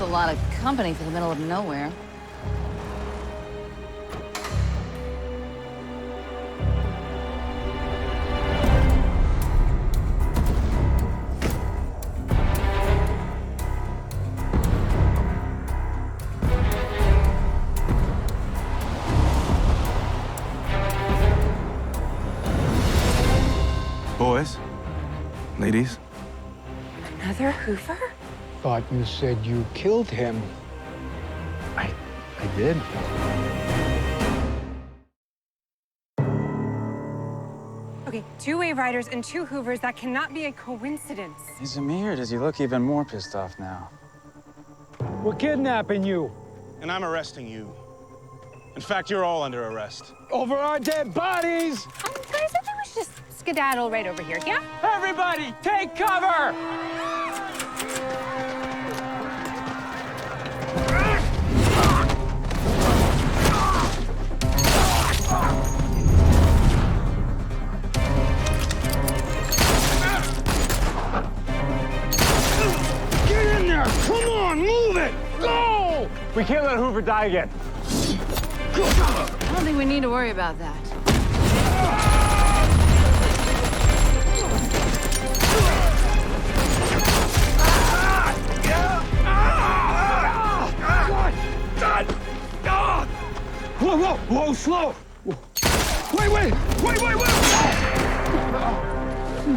a lot of company for the middle of nowhere. Boys, ladies. Another Hoover? Thought you said you killed him. I did. Okay, 2 Wave Riders and 2 Hoovers, that cannot be a coincidence. Is it me, or does he look even more pissed off now? We're kidnapping you. And I'm arresting you. In fact, you're all under arrest. Over our dead bodies! Guys, I think we should just skedaddle right over here, yeah? Everybody, take cover! Get in there! Come on, move it! Go! We can't let Hoover die again. I don't think we need to worry about that. Whoa, whoa, whoa, slow! Wait!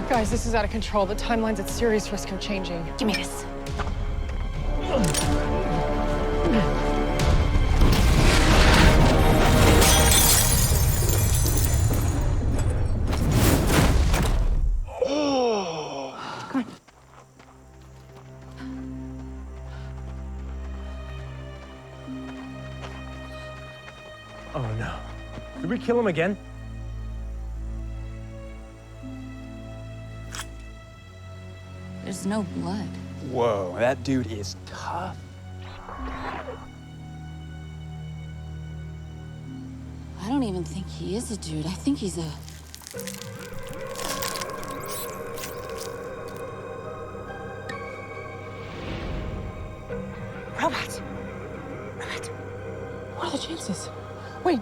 Guys, this is out of control. The timeline's at serious risk of changing. Give me this. Oh no. Did we kill him again? There's no blood. Whoa, that dude is tough. I don't even think he is a dude. I think he's a... Robot! What are the chances? Wait,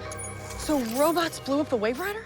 so robots blew up the Wave Rider?